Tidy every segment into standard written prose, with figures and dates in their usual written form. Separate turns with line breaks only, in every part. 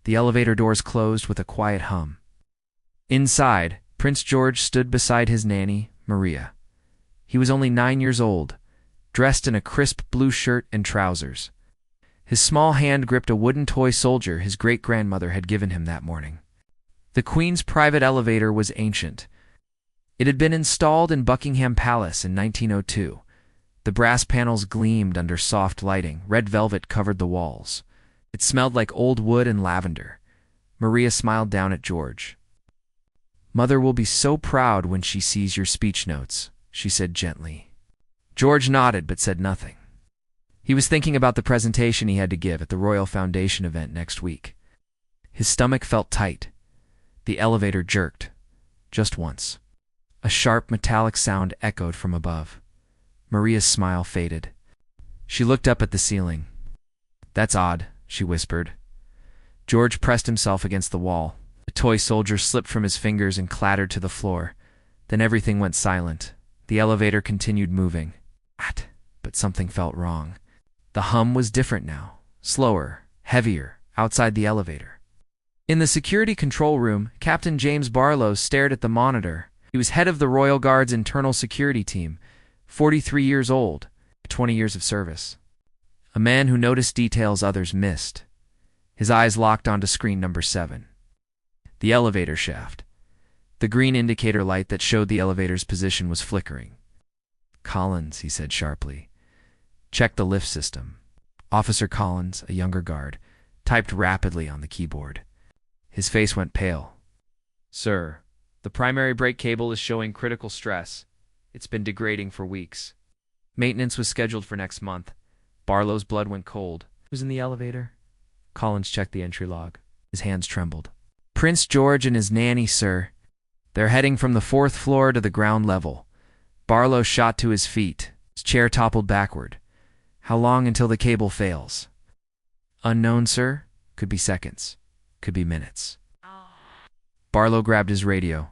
The elevator doors closed with a quiet hum. Inside, Prince George stood beside his nanny, Maria. He was only 9 years old, dressed in a crisp blue shirt and trousers. His small hand gripped a wooden toy soldier his great-grandmother had given him that morning. The Queen's private elevator was ancient. It had been installed in Buckingham Palace in 1902. The brass panels gleamed under soft lighting. Red velvet covered the walls. It smelled like old wood and lavender. Maria smiled down at George. "Mother will be so proud when she sees your speech notes," she said gently. George nodded but said nothing. He was thinking about the presentation he had to give at the Royal Foundation event next week. His stomach felt tight. The elevator jerked. Just once. A sharp metallic sound echoed from above. Maria's smile faded. She looked up at the ceiling. "That's odd," she whispered. George pressed himself against the wall. The toy soldier slipped from his fingers and clattered to the floor. Then everything went silent. The elevator continued moving. But something felt wrong. The hum was different now. Slower, heavier, outside the elevator. In the security control room, Captain James Barlow stared at the monitor. He was head of the Royal Guard's internal security team, 43 years old, 20 years of service. A man who noticed details others missed. His eyes locked onto screen number 7. The elevator shaft. The green indicator light that showed the elevator's position was flickering. "Collins," he said sharply. "Check the lift system." Officer Collins, a younger guard, typed rapidly on the keyboard. His face went pale. "Sir, the primary brake cable is showing critical stress. It's been degrading for weeks. Maintenance was scheduled for next month." Barlow's blood went cold. "Who's in the elevator?" Collins checked the entry log. His hands trembled. "Prince George and his nanny, sir. They're heading from the 4th floor to the ground level." Barlow shot to his feet. His chair toppled backward. "How long until the cable fails?" "Unknown, sir. Could be seconds. Could be minutes." Barlow grabbed his radio.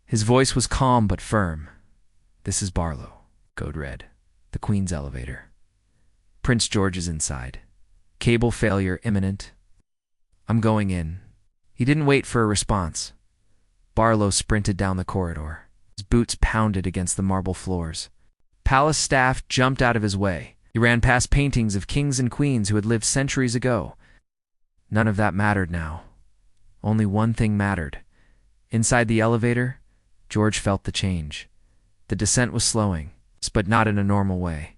His voice was calm but firm. "This is Barlow," code read. "The Queen's elevator. Prince George is inside. Cable failure imminent. I'm going in." He didn't wait for a response. Barlow sprinted down the corridor. His boots pounded against the marble floors. Palace staff jumped out of his way. He ran past paintings of kings and queens who had lived centuries ago. None of that mattered now. Only one thing mattered. Inside the elevator, George felt the change. The descent was slowing, but not in a normal way.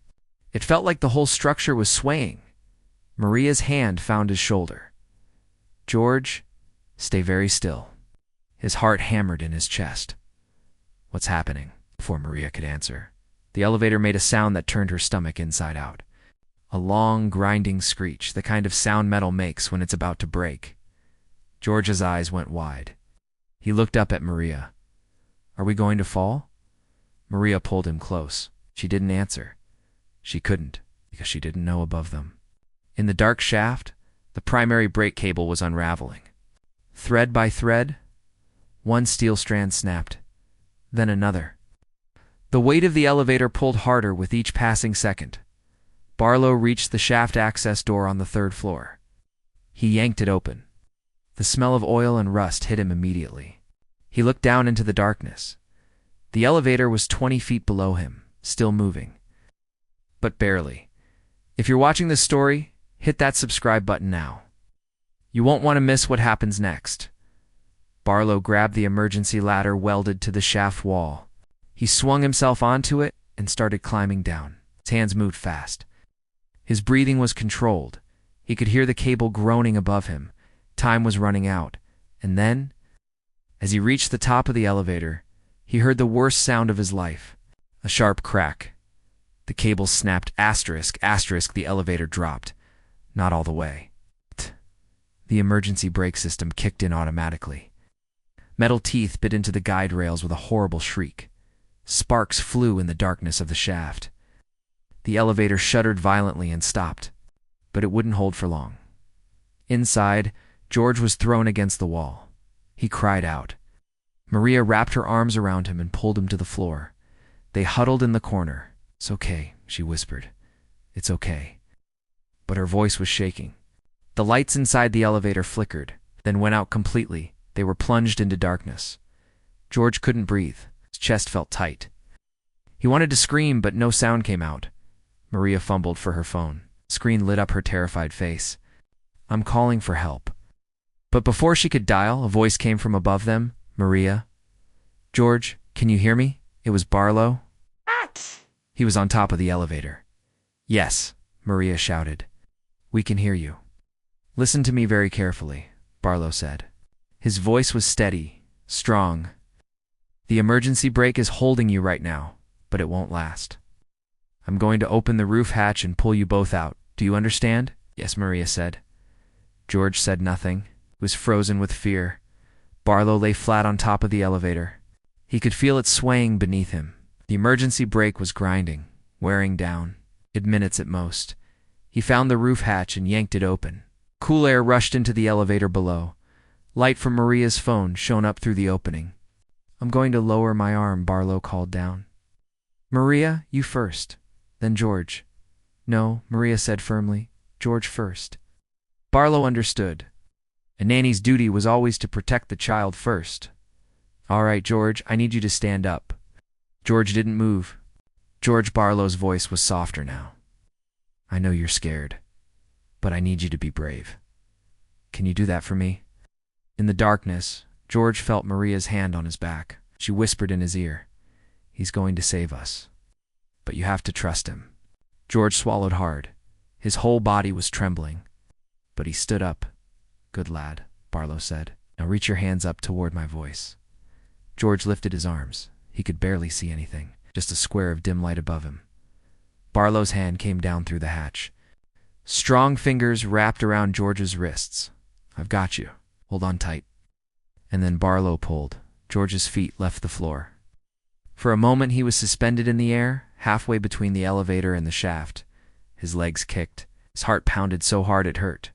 It felt like the whole structure was swaying. Maria's hand found his shoulder. "George, stay very still." His heart hammered in his chest. "What's happening?" Before Maria could answer, the elevator made a sound that turned her stomach inside out. A long, grinding screech, the kind of sound metal makes when it's about to break. George's eyes went wide. He looked up at Maria. "Are we going to fall?" Maria pulled him close. She didn't answer. She couldn't, because she didn't know above them. In the dark shaft, the primary brake cable was unraveling. Thread by thread, one steel strand snapped, then another. The weight of the elevator pulled harder with each passing second. Barlow reached the shaft access door on the 3rd floor. He yanked it open. The smell of oil and rust hit him immediately. He looked down into the darkness. The elevator was 20 feet below him, still moving. But barely. If you're watching this story, hit that subscribe button now. You won't want to miss what happens next. Barlow grabbed the emergency ladder welded to the shaft wall. He swung himself onto it and started climbing down. His hands moved fast. His breathing was controlled. He could hear the cable groaning above him. Time was running out. And then, as he reached the top of the elevator, he heard the worst sound of his life. A sharp crack. The cable snapped. Asterisk, asterisk, the elevator dropped. Not all the way. The emergency brake system kicked in automatically. Metal teeth bit into the guide rails with a horrible shriek. Sparks flew in the darkness of the shaft. The elevator shuddered violently and stopped, but it wouldn't hold for long. Inside, George was thrown against the wall. He cried out. Maria wrapped her arms around him and pulled him to the floor. They huddled in the corner. "It's okay," she whispered. "It's okay." But her voice was shaking. The lights inside the elevator flickered. then went out completely. They were plunged into darkness. George couldn't breathe. His chest felt tight. He wanted to scream, but no sound came out. Maria fumbled for her phone. The screen lit up her terrified face. "I'm calling for help." But before she could dial, a voice came from above them. "Maria? George, can you hear me?" It was Barlow. He was on top of the elevator. "Yes," Maria shouted. "We can hear you." "Listen to me very carefully," Barlow said. His voice was steady, strong. "The emergency brake is holding you right now, but it won't last. I'm going to open the roof hatch and pull you both out. Do you understand?" "Yes," Maria said. George said nothing. He was frozen with fear. Barlow lay flat on top of the elevator. He could feel it swaying beneath him. The emergency brake was grinding, wearing down. It had minutes at most. He found the roof hatch and yanked it open. Cool air rushed into the elevator below. Light from Maria's phone shone up through the opening. "I'm going to lower my arm," Barlow called down. "Maria, you first. Then George." "No," Maria said firmly. "George first." Barlow understood. A nanny's duty was always to protect the child first. "All right, George, I need you to stand up." George didn't move. George Barlow's voice was softer now. "I know you're scared, but I need you to be brave. Can you do that for me?" In the darkness, George felt Maria's hand on his back. She whispered in his ear, "He's going to save us. But you have to trust him." George swallowed hard. His whole body was trembling. But he stood up. "Good lad," Barlow said. "Now reach your hands up toward my voice." George lifted his arms. He could barely see anything, just a square of dim light above him. Barlow's hand came down through the hatch. Strong fingers wrapped around George's wrists. "I've got you. Hold on tight." And then Barlow pulled. George's feet left the floor. For a moment he was suspended in the air, halfway between the elevator and the shaft. His legs kicked. His heart pounded so hard it hurt.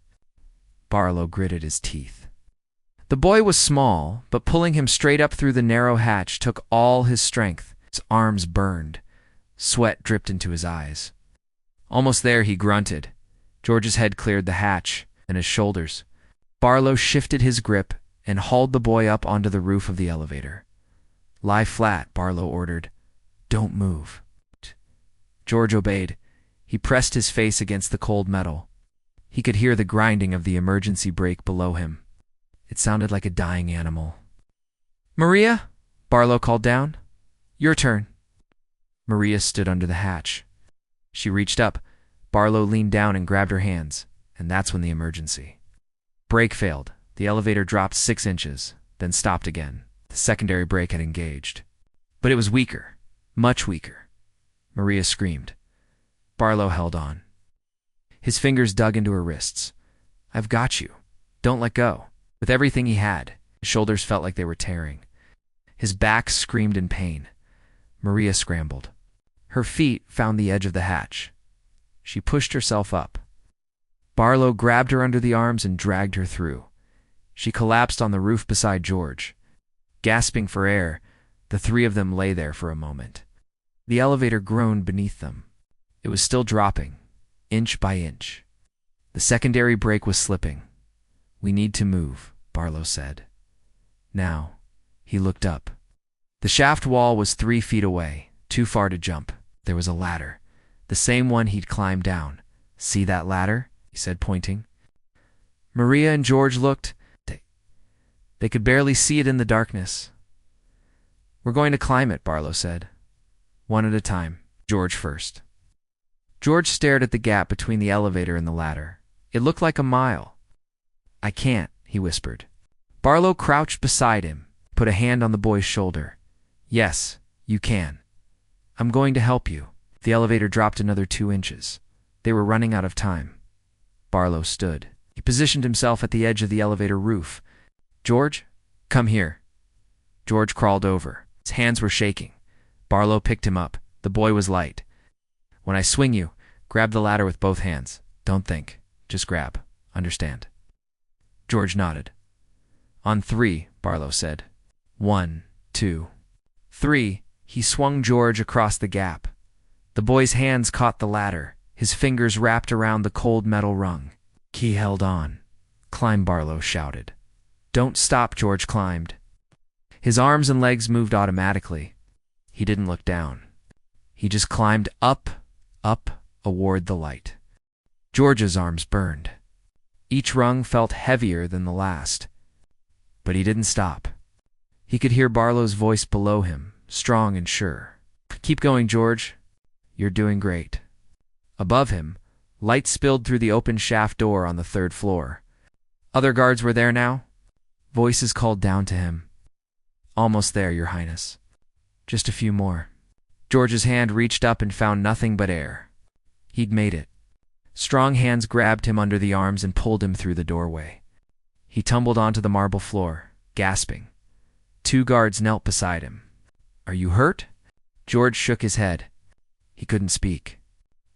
Barlow gritted his teeth. The boy was small, but pulling him straight up through the narrow hatch took all his strength. His arms burned. Sweat dripped into his eyes. Almost there, he grunted. George's head cleared the hatch, and his shoulders. Barlow shifted his grip and hauled the boy up onto the roof of the elevator. "Lie flat," Barlow ordered. "Don't move." George obeyed. He pressed his face against the cold metal. He could hear the grinding of the emergency brake below him. It sounded like a dying animal. "Maria," Barlow called down. "Your turn." Maria stood under the hatch. She reached up. Barlow leaned down and grabbed her hands, and that's when the emergency. Brake failed. The elevator dropped 6 inches, then stopped again. The secondary brake had engaged. But it was weaker, much weaker. Maria screamed. Barlow held on. His fingers dug into her wrists. "I've got you. Don't let go." With everything he had, his shoulders felt like they were tearing. His back screamed in pain. Maria scrambled. Her feet found the edge of the hatch. She pushed herself up. Barlow grabbed her under the arms and dragged her through. She collapsed on the roof beside George. Gasping for air, the three of them lay there for a moment. The elevator groaned beneath them. It was still dropping, inch by inch. The secondary brake was slipping. "We need to move," Barlow said. Now, he looked up. The shaft wall was 3 feet away, too far to jump. There was a ladder, the same one he'd climbed down. "See that ladder?" he said, pointing. Maria and George looked. They could barely see it in the darkness. "We're going to climb it," Barlow said. "One at a time. George first." George stared at the gap between the elevator and the ladder. It looked like a mile. "I can't," he whispered. Barlow crouched beside him, put a hand on the boy's shoulder. "Yes, you can. I'm going to help you." The elevator dropped another 2 inches. They were running out of time. Barlow stood. He positioned himself at the edge of the elevator roof. "George, come here." George crawled over. His hands were shaking. Barlow picked him up. The boy was light. "When I swing you, grab the ladder with both hands. Don't think. Just grab. Understand?" George nodded. "On 3, Barlow said. 1, 2, 3. He swung George across the gap. The boy's hands caught the ladder. His fingers wrapped around the cold metal rung. He held on. "Climb," Barlow shouted. Don't stop, George climbed. His arms and legs moved automatically. He didn't look down. He just climbed up, award the light. George's arms burned. Each rung felt heavier than the last. But he didn't stop. He could hear Barlow's voice below him, strong and sure. Keep going, George. You're doing great. Above him, light spilled through the open shaft door on the 3rd floor. Other guards were there now. Voices called down to him. Almost there, Your Highness. Just a few more. George's hand reached up and found nothing but air. He'd made it. Strong hands grabbed him under the arms and pulled him through the doorway. He tumbled onto the marble floor, gasping. 2 guards knelt beside him. Are you hurt? George shook his head. He couldn't speak.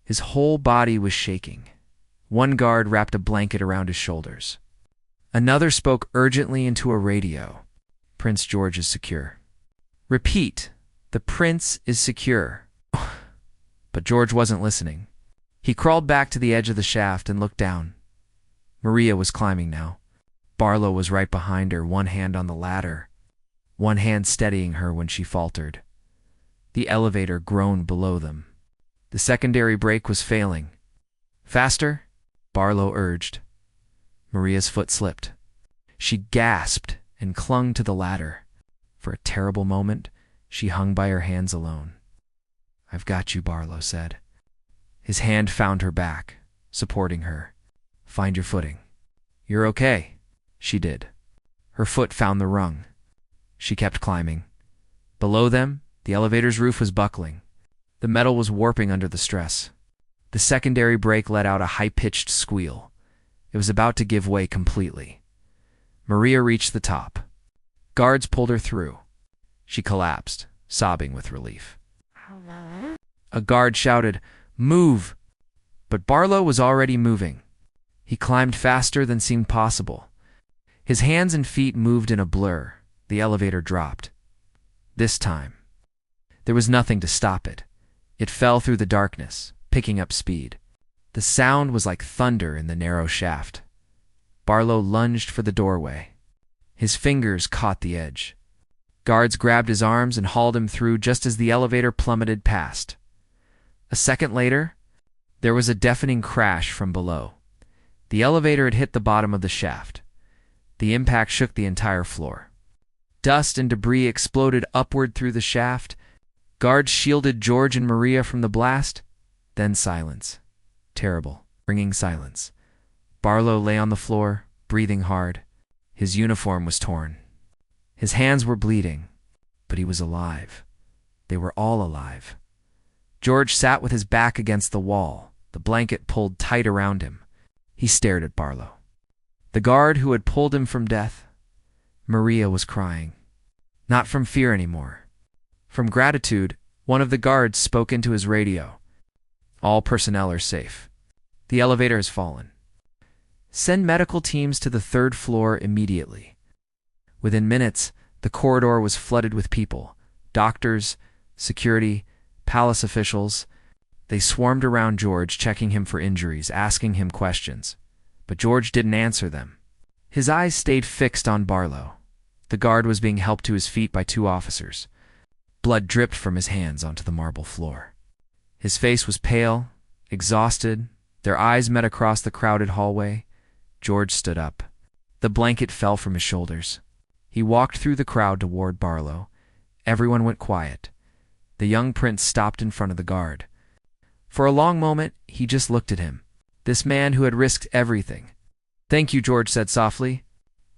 His whole body was shaking. One guard wrapped a blanket around his shoulders. Another spoke urgently into a radio. Prince George is secure. Repeat, the prince is secure. But George wasn't listening. He crawled back to the edge of the shaft and looked down. Maria was climbing now. Barlow was right behind her, one hand on the ladder, one hand steadying her when she faltered. The elevator groaned below them. The secondary brake was failing. Faster, Barlow urged. Maria's foot slipped. She gasped and clung to the ladder. For a terrible moment, she hung by her hands alone. I've got you, Barlow said. His hand found her back, supporting her. Find your footing. You're okay. She did. Her foot found the rung. She kept climbing. Below them, the elevator's roof was buckling. The metal was warping under the stress. The secondary brake let out a high-pitched squeal. It was about to give way completely. Maria reached the top. Guards pulled her through. She collapsed, sobbing with relief. A guard shouted, "Move!" But Barlow was already moving. He climbed faster than seemed possible. His hands and feet moved in a blur. The elevator dropped. This time, there was nothing to stop it. It fell through the darkness, picking up speed. The sound was like thunder in the narrow shaft. Barlow lunged for the doorway. His fingers caught the edge. Guards grabbed his arms and hauled him through just as the elevator plummeted past. A second later, there was a deafening crash from below. The elevator had hit the bottom of the shaft. The impact shook the entire floor. Dust and debris exploded upward through the shaft. Guards shielded George and Maria from the blast. Then silence. Terrible, ringing silence. Barlow lay on the floor, breathing hard. His uniform was torn. His hands were bleeding, but he was alive. They were all alive. George sat with his back against the wall, the blanket pulled tight around him. He stared at Barlow. The guard who had pulled him from death. Maria was crying. Not from fear anymore. From gratitude, one of the guards spoke into his radio. All personnel are safe. The elevator has fallen. Send medical teams to the 3rd floor immediately. Within minutes, the corridor was flooded with people. Doctors, security, palace officials. They swarmed around George, checking him for injuries, asking him questions. But George didn't answer them. His eyes stayed fixed on Barlow. The guard was being helped to his feet by 2 officers. Blood dripped from his hands onto the marble floor. His face was pale, exhausted. Their eyes met across the crowded hallway. George stood up. The blanket fell from his shoulders. He walked through the crowd toward Barlow. Everyone went quiet. The young prince stopped in front of the guard. For a long moment, he just looked at him. This man who had risked everything. Thank you, George said softly.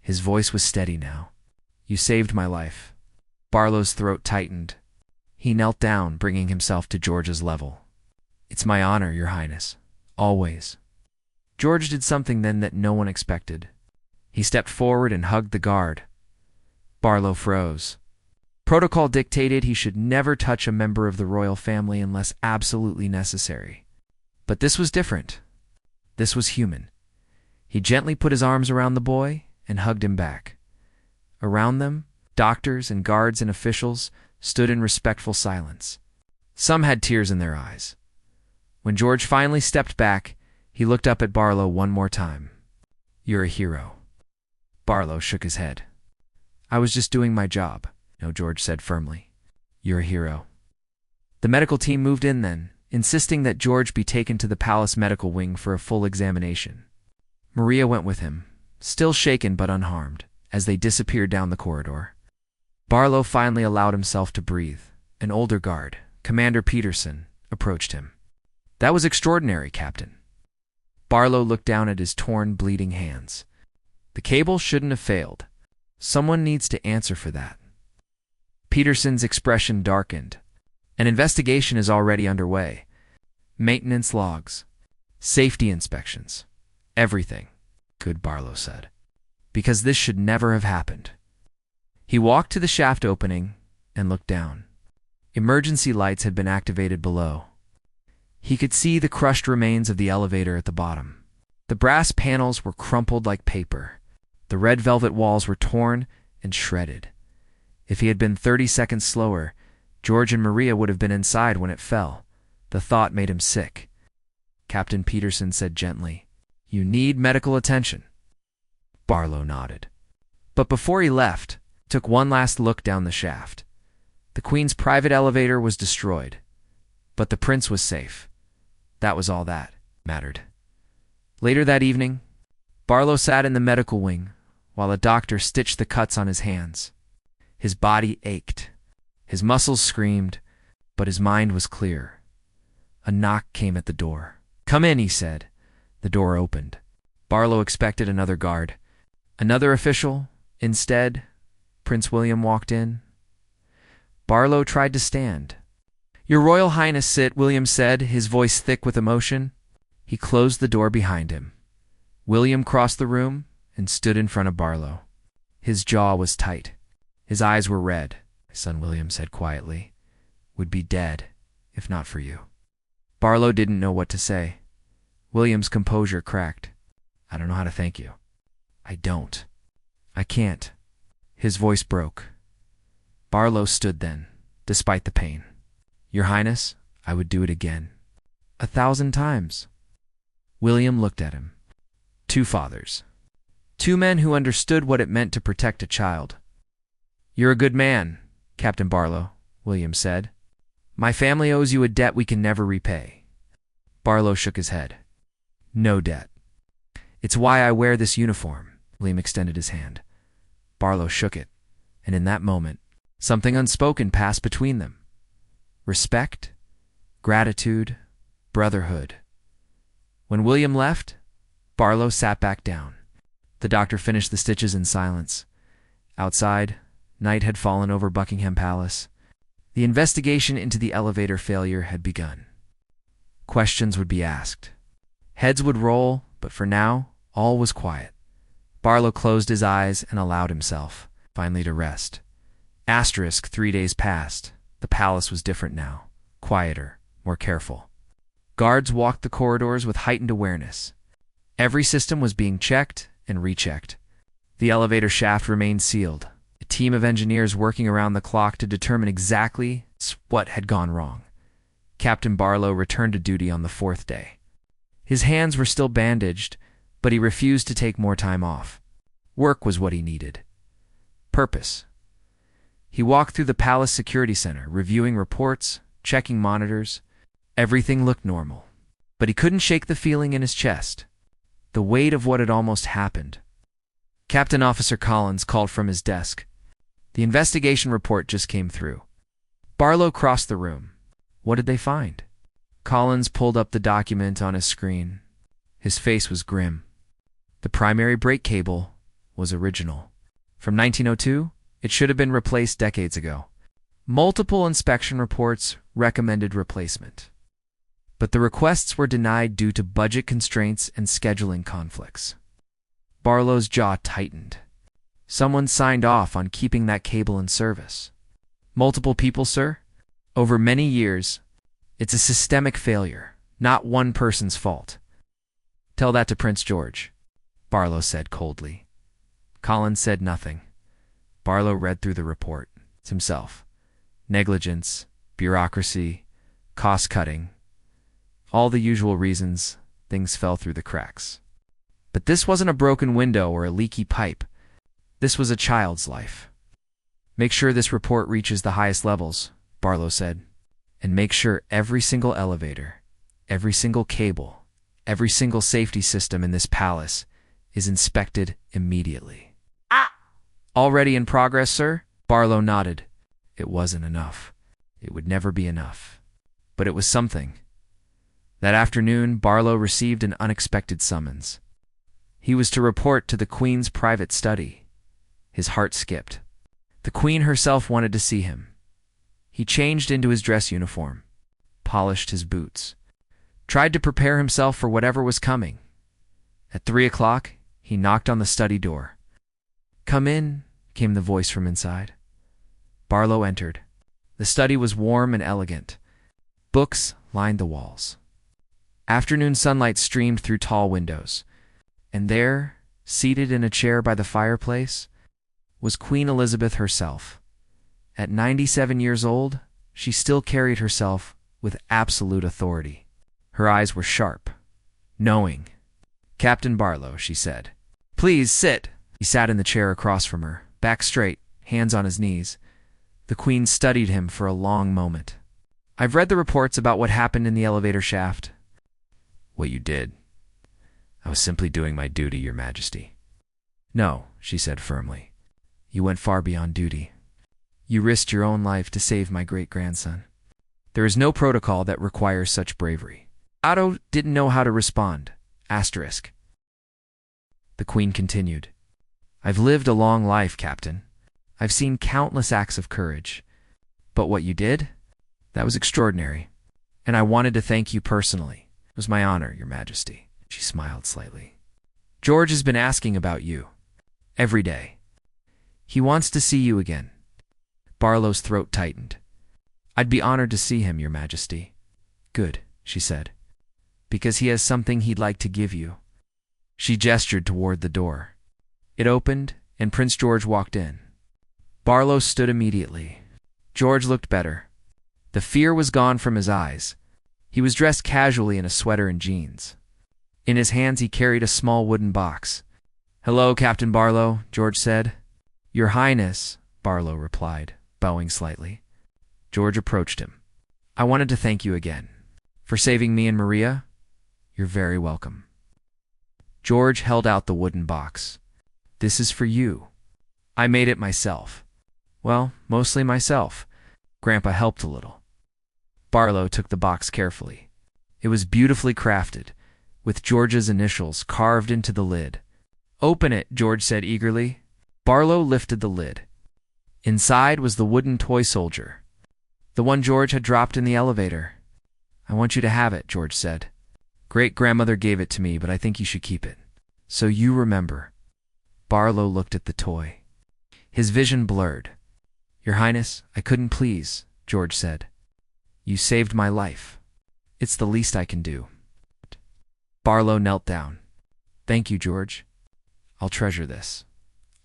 His voice was steady now. You saved my life. Barlow's throat tightened. He knelt down, bringing himself to George's level. It's my honor, Your Highness. Always. George did something then that no one expected. He stepped forward and hugged the guard. Barlow froze. Protocol dictated he should never touch a member of the royal family unless absolutely necessary. But this was different. This was human. He gently put his arms around the boy and hugged him back. Around them, doctors and guards and officials stood in respectful silence. Some had tears in their eyes. When George finally stepped back, he looked up at Barlow one more time. You're a hero. Barlow shook his head. I was just doing my job, no, George said firmly. You're a hero. The medical team moved in then, insisting that George be taken to the palace medical wing for a full examination. Maria went with him, still shaken but unharmed, as they disappeared down the corridor. Barlow finally allowed himself to breathe. An older guard, Commander Peterson, approached him. That was extraordinary, Captain. Barlow looked down at his torn, bleeding hands. The cable shouldn't have failed. Someone needs to answer for that. Peterson's expression darkened. An investigation is already underway. Maintenance logs, safety inspections, everything, good, Barlow said. Because this should never have happened. He walked to the shaft opening and looked down. Emergency lights had been activated below. He could see the crushed remains of the elevator at the bottom. The brass panels were crumpled like paper. The red velvet walls were torn and shredded. If he had been 30 seconds slower, George and Maria would have been inside when it fell. The thought made him sick. Captain Peterson said gently, "You need medical attention." Barlow nodded. But before he left, took one last look down the shaft. The Queen's private elevator was destroyed, but the prince was safe. That was all that mattered. Later that evening, Barlow sat in the medical wing while a doctor stitched the cuts on his hands. His body ached. His muscles screamed, but his mind was clear. A knock came at the door. "Come in," he said. The door opened. Barlow expected another guard. Another official. Instead, Prince William walked in. Barlow tried to stand. "Your Royal Highness, sit," William said, his voice thick with emotion. He closed the door behind him. William crossed the room and stood in front of Barlow. His jaw was tight. His eyes were red. "My son," William said quietly, "would be dead if not for you." Barlow didn't know what to say. William's composure cracked. "I don't know how to thank you. I don't. I can't." His voice broke. Barlow stood then, despite the pain. "Your Highness, I would do it again. 1,000 times." William looked at him. Two fathers. Two men who understood what it meant to protect a child. "You're a good man, Captain Barlow," William said. "My family owes you a debt we can never repay." Barlow shook his head. "No debt. It's why I wear this uniform." William extended his hand. Barlow shook it, and in that moment, something unspoken passed between them. Respect, gratitude, brotherhood. When William left, Barlow sat back down. The doctor finished the stitches in silence. Outside, night had fallen over Buckingham Palace. The investigation into the elevator failure had begun. Questions would be asked. Heads would roll, but for now, all was quiet. Barlow closed his eyes and allowed himself, finally, to rest. 3 days passed. The palace was different now. Quieter, more careful. Guards walked the corridors with heightened awareness. Every system was being checked and rechecked. The elevator shaft remained sealed. A team of engineers working around the clock to determine exactly what had gone wrong. Captain Barlow returned to duty on the 4th day. His hands were still bandaged, but he refused to take more time off. Work was what he needed. Purpose. He walked through the palace security center, reviewing reports, checking monitors. Everything looked normal. But he couldn't shake the feeling in his chest. The weight of what had almost happened. Captain Officer Collins called from his desk. The investigation report just came through. Barlow crossed the room. What did they find? Collins pulled up the document on his screen. His face was grim. The primary brake cable was original. From 1902, it should have been replaced decades ago. Multiple inspection reports recommended replacement. But the requests were denied due to budget constraints and scheduling conflicts. Barlow's jaw tightened. Someone signed off on keeping that cable in service. Multiple people, sir? Over many years. It's a systemic failure, not one person's fault. Tell that to Prince George, Barlow said coldly. Collins said nothing. Barlow read through the report himself. Negligence, bureaucracy, cost-cutting. All the usual reasons things fell through the cracks. But this wasn't a broken window or a leaky pipe. This was a child's life. Make sure this report reaches the highest levels, Barlow said. And make sure every single elevator, every single cable, every single safety system in this palace is inspected immediately. Already in progress, sir? Barlow nodded. It wasn't enough. It would never be enough. But it was something. That afternoon, Barlow received an unexpected summons. He was to report to the Queen's private study. His heart skipped. The Queen herself wanted to see him. He changed into his dress uniform, polished his boots, tried to prepare himself for whatever was coming. At 3 o'clock, he knocked on the study door. "Come in," came the voice from inside. Barlow entered. The study was warm and elegant. Books lined the walls. Afternoon sunlight streamed through tall windows. And there, seated in a chair by the fireplace, was Queen Elizabeth herself. At 97 years old, she still carried herself with absolute authority. Her eyes were sharp, knowing. "Captain Barlow," she said. "Please sit." He sat in the chair across from her, back straight, hands on his knees. The Queen studied him for a long moment. "I've read the reports about what happened in the elevator shaft." "What you did?" "I was simply doing my duty, Your Majesty." "No," she said firmly. "You went far beyond duty. You risked your own life to save my great-grandson. There is no protocol that requires such bravery." Otto didn't know how to respond. Asterisk. The Queen continued. "I've lived a long life, Captain. I've seen countless acts of courage. But what you did? That was extraordinary. And I wanted to thank you personally. It was my honor, Your Majesty." She smiled slightly. "George has been asking about you. Every day. He wants to see you again." Barlow's throat tightened. "I'd be honored to see him, Your Majesty." "Good," she said. "Because he has something he'd like to give you." She gestured toward the door. It opened, and Prince George walked in. Barlow stood immediately. George looked better. The fear was gone from his eyes. He was dressed casually in a sweater and jeans. In his hands he carried a small wooden box. "Hello, Captain Barlow," George said. "Your Highness," Barlow replied, bowing slightly. George approached him. "I wanted to thank you again. For saving me and Maria. You're very welcome." George held out the wooden box. "This is for you. I made it myself. Well, mostly myself. Grandpa helped a little." Barlow took the box carefully. It was beautifully crafted, with George's initials carved into the lid. "Open it," George said eagerly. Barlow lifted the lid. Inside was the wooden toy soldier, the one George had dropped in the elevator. "I want you to have it," George said. "Great-grandmother gave it to me, but I think you should keep it. So you remember." Barlow looked at the toy. His vision blurred. "Your Highness, I couldn't please," George said. "You saved my life. It's the least I can do." Barlow knelt down. "Thank you, George. I'll treasure this.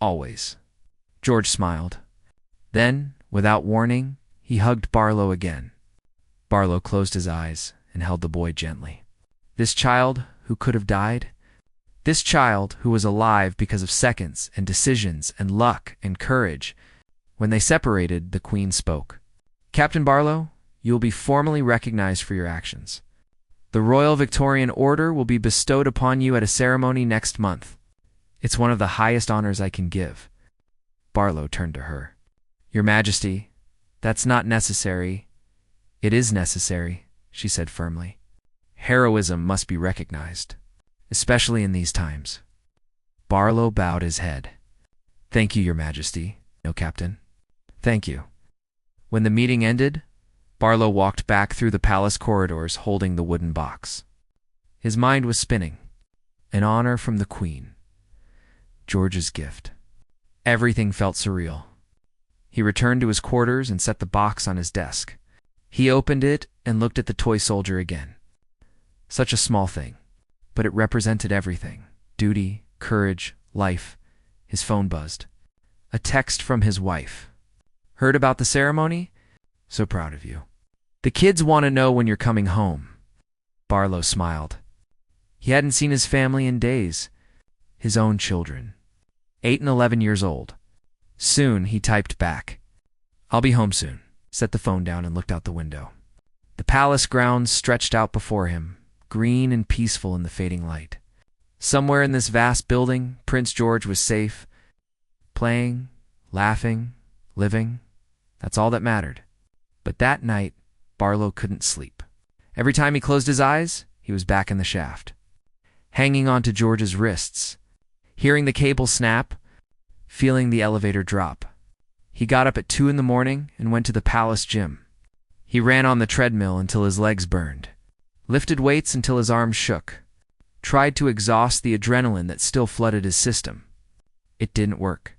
Always." George smiled. Then, without warning, he hugged Barlow again. Barlow closed his eyes and held the boy gently. This child who could have died? This child who was alive because of seconds and decisions and luck and courage. When they separated, the Queen spoke. "Captain Barlow, you will be formally recognized for your actions. The Royal Victorian Order will be bestowed upon you at a ceremony next month. It's one of the highest honors I can give." Barlow turned to her. "Your Majesty, that's not necessary." "It is necessary," she said firmly. "Heroism must be recognized, especially in these times." Barlow bowed his head. "Thank you, Your Majesty." "No, Captain." "Thank you." When the meeting ended, Barlow walked back through the palace corridors holding the wooden box. His mind was spinning. An honor from the Queen. George's gift. Everything felt surreal. He returned to his quarters and set the box on his desk. He opened it and looked at the toy soldier again. Such a small thing, but it represented everything. Duty, courage, life. His phone buzzed. A text from his wife. "Heard about the ceremony? So proud of you. The kids want to know when you're coming home." Barlow smiled. He hadn't seen his family in days. His own children. 8 and 11 years old. Soon, he typed back. I'll be home soon. Set the phone down and looked out the window. The palace grounds stretched out before him, green and peaceful in the fading light. Somewhere in this vast building, Prince George was safe, playing, laughing, living. That's all that mattered. But that night, Barlow couldn't sleep. Every time he closed his eyes, he was back in the shaft, hanging onto George's wrists, hearing the cable snap, feeling the elevator drop. He got up at 2 in the morning and went to the palace gym. He ran on the treadmill until his legs burned, lifted weights until his arms shook, tried to exhaust the adrenaline that still flooded his system. It didn't work.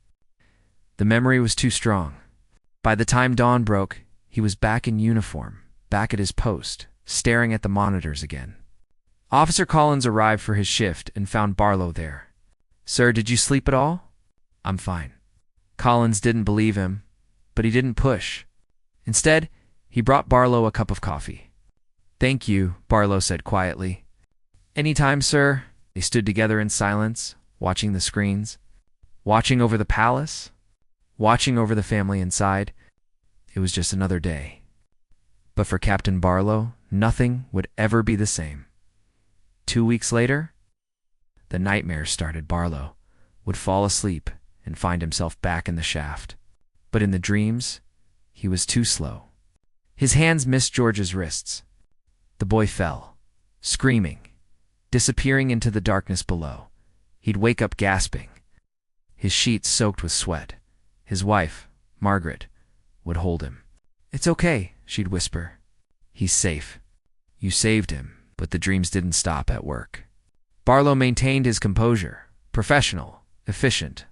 The memory was too strong. By the time dawn broke, he was back in uniform, back at his post, staring at the monitors again. Officer Collins arrived for his shift and found Barlow there. Sir, did you sleep at all? I'm fine. Collins didn't believe him, but he didn't push. Instead, he brought Barlow a cup of coffee. Thank you, Barlow said quietly. Anytime, sir. They stood together in silence, watching the screens, watching over the palace, watching over the family inside. It was just another day. But for Captain Barlow, nothing would ever be the same. 2 weeks later, the nightmares started. Barlow would fall asleep and find himself back in the shaft. But in the dreams, he was too slow. His hands missed George's wrists. The boy fell, screaming, disappearing into the darkness below. He'd wake up gasping, his sheets soaked with sweat. His wife, Margaret, would hold him. It's okay, she'd whisper. He's safe. You saved him. But the dreams didn't stop at work. Barlow maintained his composure, professional, efficient.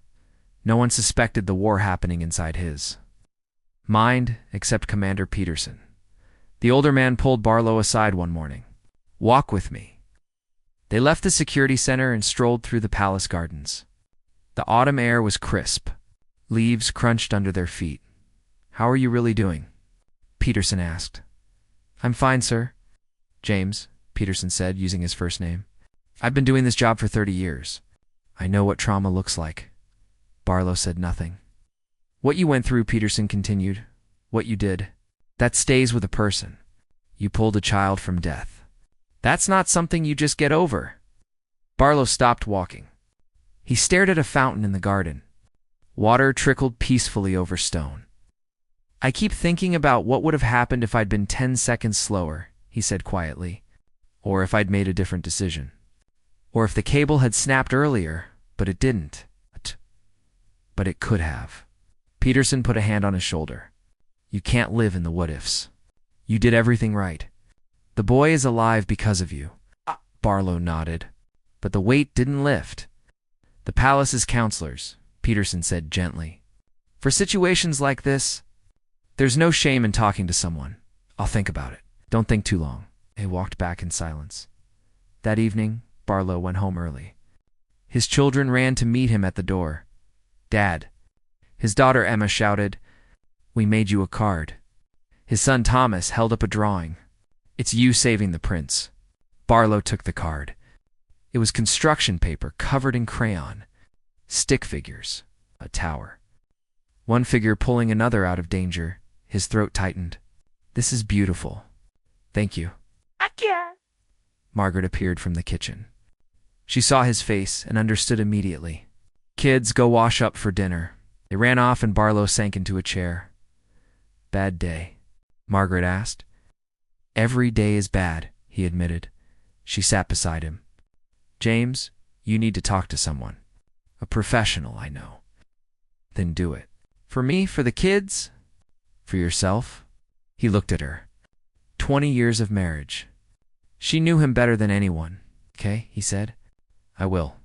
No one suspected the war happening inside his mind except Commander Peterson. The older man pulled Barlow aside one morning. Walk with me. They left the security center and strolled through the palace gardens. The autumn air was crisp. Leaves crunched under their feet. How are you really doing? Peterson asked. I'm fine, sir. James, Peterson said, using his first name. I've been doing this job for 30 years. I know what trauma looks like. Barlow said nothing. What you went through, Peterson continued, what you did, that stays with a person. You pulled a child from death. That's not something you just get over. Barlow stopped walking. He stared at a fountain in the garden. Water trickled peacefully over stone. I keep thinking about what would have happened if I'd been 10 seconds slower, he said quietly. Or if I'd made a different decision. Or if the cable had snapped earlier, but it didn't. But it could have. Peterson put a hand on his shoulder. You can't live in the what-ifs. You did everything right. The boy is alive because of you. Barlow nodded. But the weight didn't lift. The palace's counselors, Peterson said gently. For situations like this, there's no shame in talking to someone. I'll think about it. Don't think too long. They walked back in silence. That evening, Barlow went home early. His children ran to meet him at the door. Dad. His daughter Emma shouted, We made you a card. His son Thomas held up a drawing. It's you saving the prince. Barlow took the card. It was construction paper covered in crayon. Stick figures. A tower. One figure pulling another out of danger. His throat tightened. This is beautiful. Thank you. Margaret appeared from the kitchen. She saw his face and understood immediately. Kids, go wash up for dinner. They ran off and Barlow sank into a chair. Bad day? Margaret asked. Every day is bad, he admitted. She sat beside him. James, you need to talk to someone. A professional, I know. Then do it. For me, for the kids? For yourself? He looked at her. 20 years of marriage. She knew him better than anyone. Okay, he said. I will.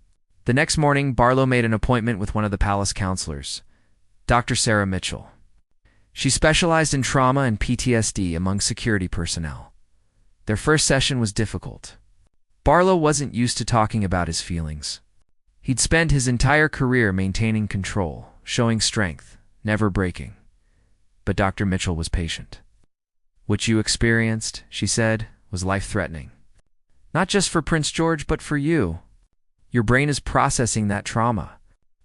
The next morning, Barlow made an appointment with one of the palace counselors, Dr. Sarah Mitchell. She specialized in trauma and PTSD among security personnel. Their first session was difficult. Barlow wasn't used to talking about his feelings. He'd spent his entire career maintaining control, showing strength, never breaking. But Dr. Mitchell was patient. What you experienced, she said, was life-threatening. Not just for Prince George, but for you. Your brain is processing that trauma.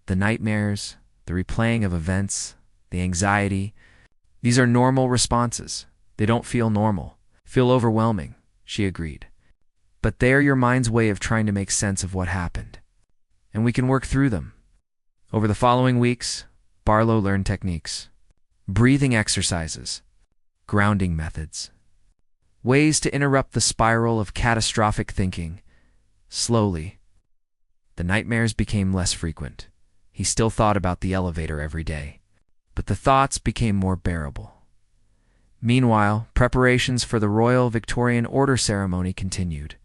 The nightmares, the replaying of events, the anxiety, these are normal responses. They don't feel normal, feel overwhelming, she agreed. But they are your mind's way of trying to make sense of what happened. And we can work through them. Over the following weeks, Barlow learned techniques, breathing exercises, grounding methods, ways to interrupt the spiral of catastrophic thinking. Slowly, the nightmares became less frequent. He still thought about the elevator every day, but the thoughts became more bearable. Meanwhile, preparations for the Royal Victorian Order ceremony continued.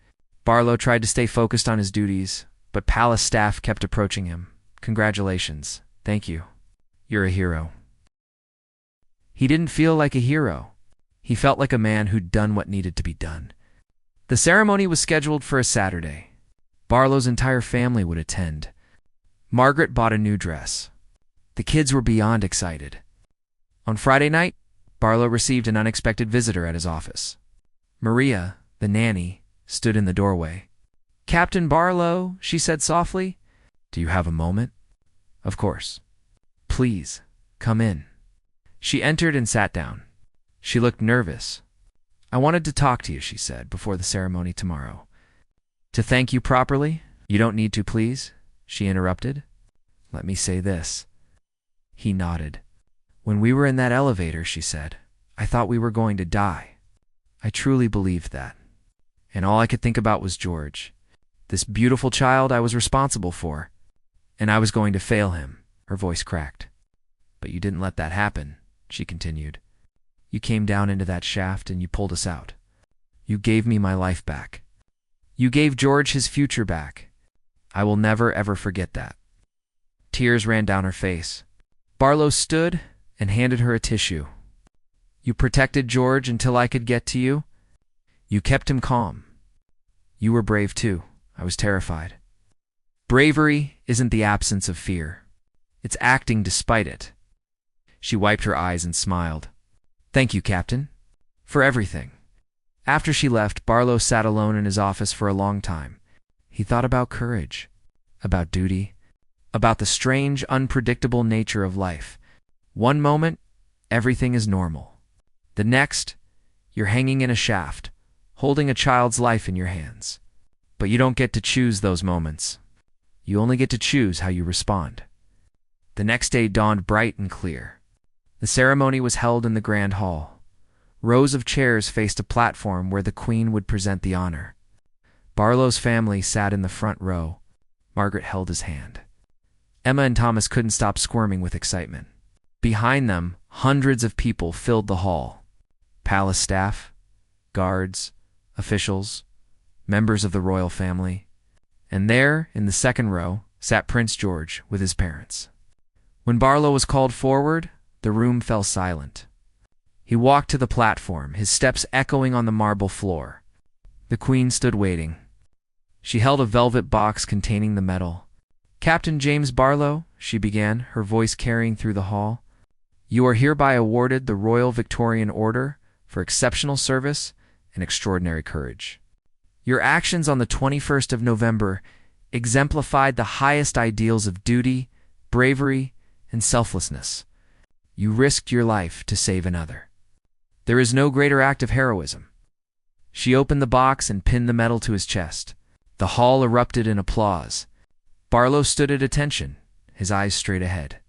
Barlow tried to stay focused on his duties, but palace staff kept approaching him. Congratulations. Thank you. You're a hero. He didn't feel like a hero. He felt like a man who'd done what needed to be done. The ceremony was scheduled for a Saturday. Barlow's entire family would attend. Margaret bought a new dress. The kids were beyond excited. On Friday night, Barlow received an unexpected visitor at his office. Maria, the nanny, stood in the doorway. "Captain Barlow," she said softly. "Do you have a moment?" "Of course." "Please, come in." She entered and sat down. She looked nervous. "I wanted to talk to you," she said, "before the ceremony tomorrow." "To thank you properly?" "You don't need to, please," she interrupted. "Let me say this." He nodded. "When we were in that elevator," she said, "I thought we were going to die. I truly believed that. And all I could think about was George, this beautiful child I was responsible for. And I was going to fail him." Her voice cracked. "But you didn't let that happen," she continued. "You came down into that shaft and you pulled us out. You gave me my life back. You gave George his future back. I will never, ever forget that." Tears ran down her face. Barlow stood and handed her a tissue. "You protected George until I could get to you. You kept him calm. You were brave too. I was terrified. Bravery isn't the absence of fear. It's acting despite it." She wiped her eyes and smiled. "Thank you, Captain, for everything." After she left, Barlow sat alone in his office for a long time. He thought about courage, about duty, about the strange, unpredictable nature of life. One moment, everything is normal. The next, you're hanging in a shaft, holding a child's life in your hands. But you don't get to choose those moments. You only get to choose how you respond. The next day dawned bright and clear. The ceremony was held in the Grand Hall. Rows of chairs faced a platform where the Queen would present the honor. Barlow's family sat in the front row. Margaret held his hand. Emma and Thomas couldn't stop squirming with excitement. Behind them, hundreds of people filled the hall. Palace staff, guards, officials, members of the royal family. And there, in the second row, sat Prince George with his parents. When Barlow was called forward, the room fell silent. He walked to the platform, his steps echoing on the marble floor. The Queen stood waiting. She held a velvet box containing the medal. "Captain James Barlow," she began, her voice carrying through the hall, "you are hereby awarded the Royal Victorian Order for exceptional service and extraordinary courage. Your actions on the 21st of November exemplified the highest ideals of duty, bravery, and selflessness. You risked your life to save another. There is no greater act of heroism." She opened the box and pinned the medal to his chest. The hall erupted in applause. Barlow stood at attention, his eyes straight ahead.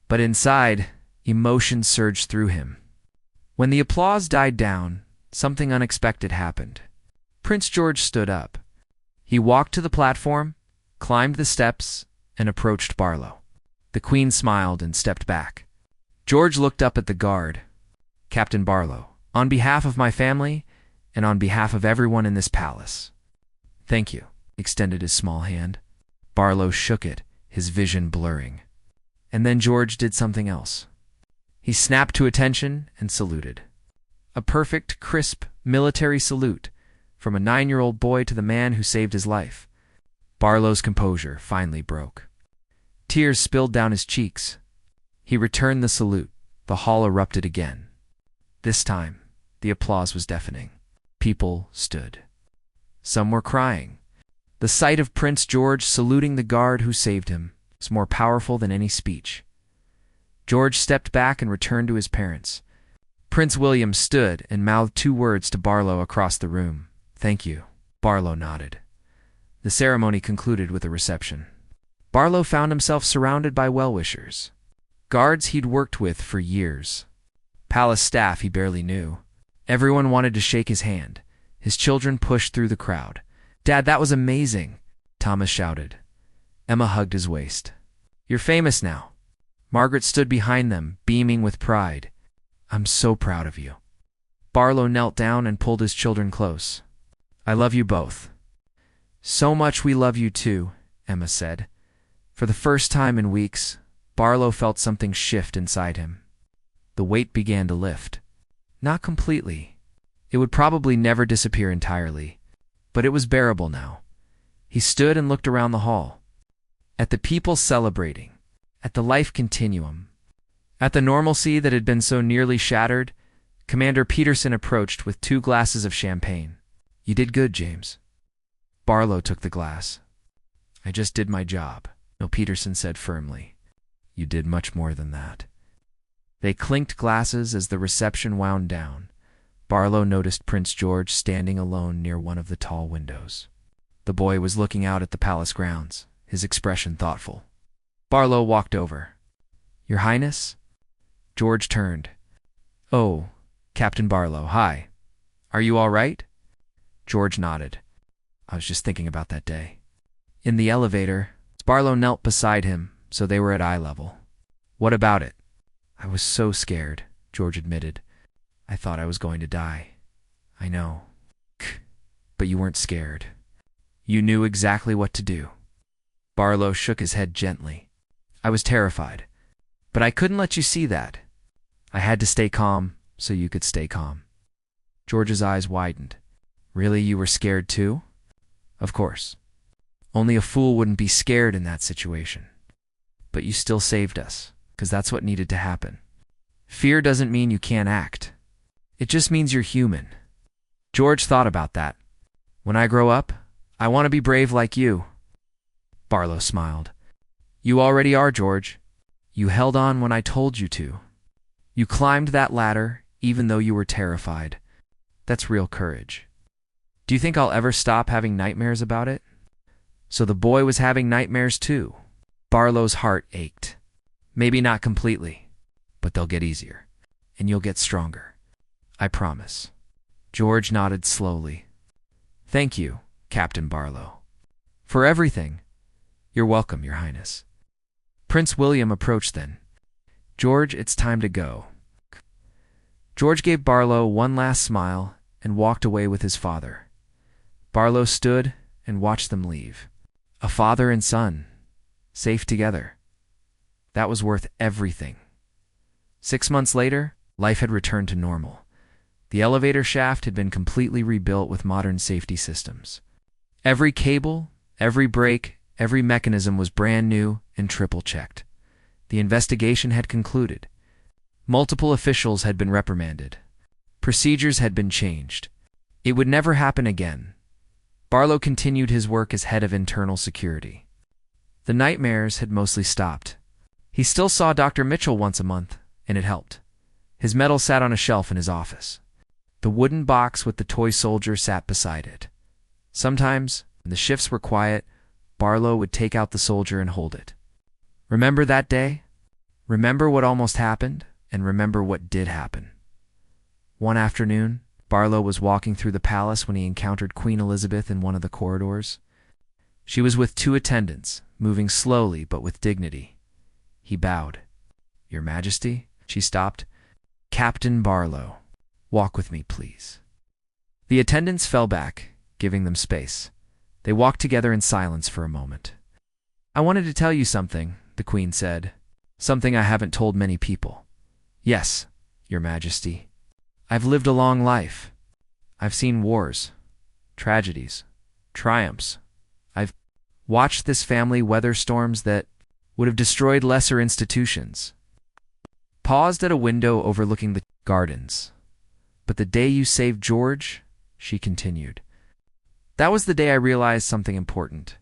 But inside, emotion surged through him. When the applause died down, something unexpected happened. Prince George stood up. He walked to the platform, climbed the steps, and approached Barlow. The Queen smiled and stepped back. George looked up at the guard. "Captain Barlow, on behalf of my family and on behalf of everyone in this palace." "Thank you," extended his small hand. Barlow shook it, his vision blurring. And then George did something else. He snapped to attention and saluted. A perfect, crisp, military salute, from a 9-year-old boy to the man who saved his life. Barlow's composure finally broke. Tears spilled down his cheeks. He returned the salute. The hall erupted again. This time, the applause was deafening. People stood. Some were crying. The sight of Prince George saluting the guard who saved him was more powerful than any speech. George stepped back and returned to his parents. Prince William stood and mouthed 2 words to Barlow across the room. "Thank you." Barlow nodded. The ceremony concluded with a reception. Barlow found himself surrounded by well-wishers. Guards he'd worked with for years. Palace staff he barely knew. Everyone wanted to shake his hand. His children pushed through the crowd. "Dad, that was amazing," Thomas shouted. Emma hugged his waist. "You're famous now." Margaret stood behind them, beaming with pride. "I'm so proud of you." Barlow knelt down and pulled his children close. "I love you both." "So much we love you too," Emma said. For the first time in weeks, Barlow felt something shift inside him. The weight began to lift. Not completely. It would probably never disappear entirely, but it was bearable now. He stood and looked around the hall. At the people celebrating, at the life continuum, at the normalcy that had been so nearly shattered, Commander Peterson approached with 2 glasses of champagne. "You did good, James." Barlow took the glass. "I just did my job," Peterson said firmly. "You did much more than that." They clinked glasses as the reception wound down. Barlow noticed Prince George standing alone near one of the tall windows. The boy was looking out at the palace grounds, his expression thoughtful. Barlow walked over. "Your Highness?" George turned. "Oh, Captain Barlow, hi. Are you all right?" George nodded. "I was just thinking about that day." In the elevator, Barlow knelt beside him, so they were at eye level. "What about it?" "I was so scared," George admitted. "I thought I was going to die." "I know. But you weren't scared. You knew exactly what to do." Barlow shook his head gently. "I was terrified, but I couldn't let you see that. I had to stay calm so you could stay calm." George's eyes widened. "Really, you were scared too?" "Of course. Only a fool wouldn't be scared in that situation. But you still saved us, because that's what needed to happen. Fear doesn't mean you can't act. It just means you're human." George thought about that. "When I grow up, I want to be brave like you." Barlow smiled. "You already are, George. You held on when I told you to. You climbed that ladder even though you were terrified. That's real courage. Do you think I'll ever stop having nightmares about it?" So the boy was having nightmares too. Barlow's heart ached. "Maybe not completely, but they'll get easier, and you'll get stronger. I promise." George nodded slowly. "Thank you, Captain Barlow. For everything." "You're welcome, Your Highness." Prince William approached then. "George, it's time to go." George gave Barlow one last smile and walked away with his father. Barlow stood and watched them leave. A father and son, safe together. That was worth everything. 6 months later, life had returned to normal. The elevator shaft had been completely rebuilt with modern safety systems. Every cable, every brake, every mechanism was brand new and triple-checked. The investigation had concluded. Multiple officials had been reprimanded. Procedures had been changed. It would never happen again. Barlow continued his work as head of internal security. The nightmares had mostly stopped. He still saw Dr. Mitchell once a month, and it helped. His medal sat on a shelf in his office. The wooden box with the toy soldier sat beside it. Sometimes, when the shifts were quiet, Barlow would take out the soldier and hold it. "Remember that day? Remember what almost happened, and remember what did happen." One afternoon, Barlow was walking through the palace when he encountered Queen Elizabeth in one of the corridors. She was with 2 attendants, moving slowly but with dignity. He bowed. "Your Majesty?" She stopped. "Captain Barlow, walk with me, please." The attendants fell back, giving them space. They walked together in silence for a moment. "I wanted to tell you something," the Queen said. "Something I haven't told many people." "Yes, Your Majesty. I've lived a long life. I've seen wars, tragedies, triumphs. I've watched this family weather storms that would have destroyed lesser institutions." Paused at a window overlooking the gardens. "But the day you saved George," she continued, "that was the day I realized something important.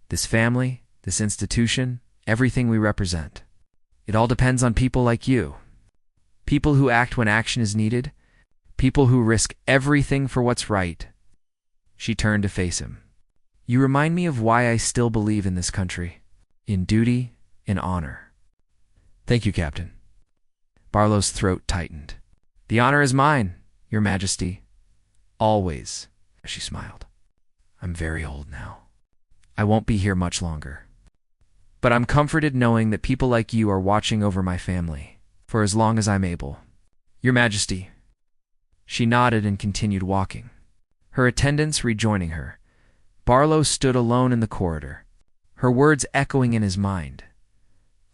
This family, this institution, everything we represent. It all depends on people like you. People who act when action is needed. People who risk everything for what's right. She turned to face him. You remind me of why I still believe in this country. In duty, in honor. Thank you, Captain. Barlow's throat tightened. The honor is mine, Your Majesty. Always, she smiled. I'm very old now. I won't be here much longer. But I'm comforted knowing that people like you are watching over my family, for as long as I'm able. Your Majesty. She nodded and continued walking, her attendants rejoining her. Barlow stood alone in the corridor, her words echoing in his mind.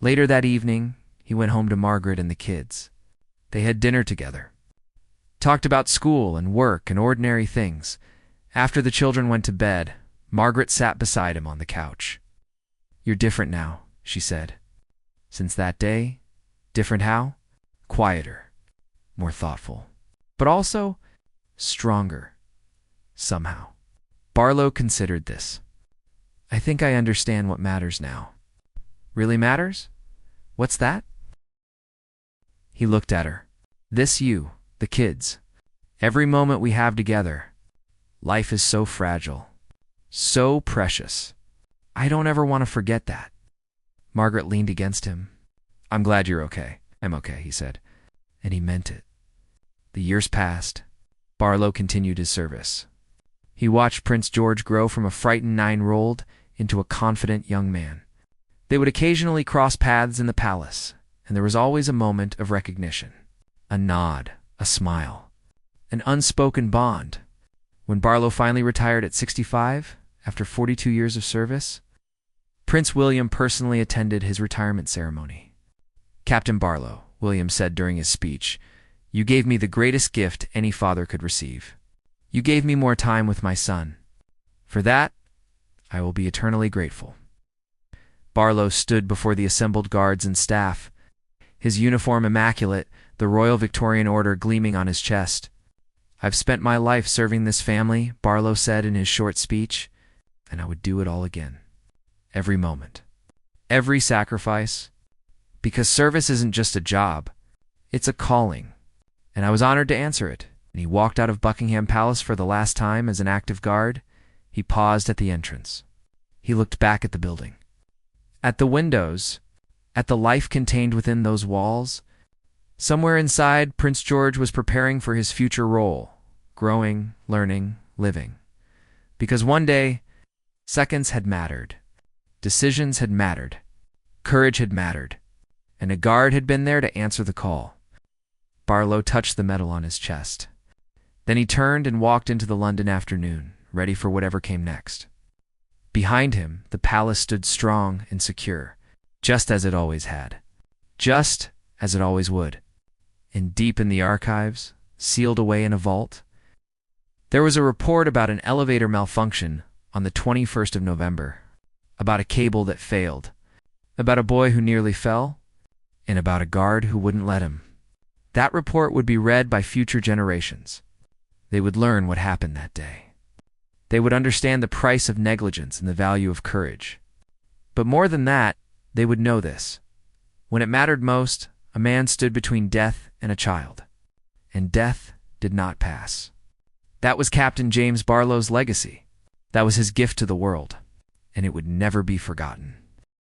Later that evening, he went home to Margaret and the kids. They had dinner together, talked about school and work and ordinary things. After the children went to bed, Margaret sat beside him on the couch. You're different now, she said. Since that day, different how? Quieter, more thoughtful, but also stronger, somehow. Barlow considered this. I think I understand what matters now. Really matters? What's that? He looked at her. This you, the kids. Every moment we have together. Life is so fragile, so precious. I don't ever want to forget that. Margaret leaned against him. I'm glad you're okay. I'm okay, he said. And he meant it. The years passed. Barlow continued his service. He watched Prince George grow from a frightened 9-year-old into a confident young man. They would occasionally cross paths in the palace, and there was always a moment of recognition. A nod, a smile, an unspoken bond. When Barlow finally retired at 65, after 42 years of service, Prince William personally attended his retirement ceremony. Captain Barlow, William said during his speech, you gave me the greatest gift any father could receive. You gave me more time with my son. For that, I will be eternally grateful. Barlow stood before the assembled guards and staff, his uniform immaculate, the Royal Victorian Order gleaming on his chest. I've spent my life serving this family, Barlow said in his short speech, and I would do it all again. Every moment. Every sacrifice. Because service isn't just a job. It's a calling. And I was honored to answer it. And he walked out of Buckingham Palace for the last time as an active guard. He paused at the entrance. He looked back at the building. At the windows. At the life contained within those walls. Somewhere inside, Prince George was preparing for his future role. Growing, learning, living. Because one day, seconds had mattered. Decisions had mattered. Courage had mattered. And a guard had been there to answer the call. Barlow touched the medal on his chest. Then he turned and walked into the London afternoon, ready for whatever came next. Behind him, the palace stood strong and secure, just as it always had. Just as it always would. And deep in the archives, sealed away in a vault, there was a report about an elevator malfunction on the 21st of November, about a cable that failed, about a boy who nearly fell, and about a guard who wouldn't let him. That report would be read by future generations. They would learn what happened that day. They would understand the price of negligence and the value of courage. But more than that, they would know this. When it mattered most, a man stood between death and a child. And death did not pass. That was Captain James Barlow's legacy. That was his gift to the world. And it would never be forgotten.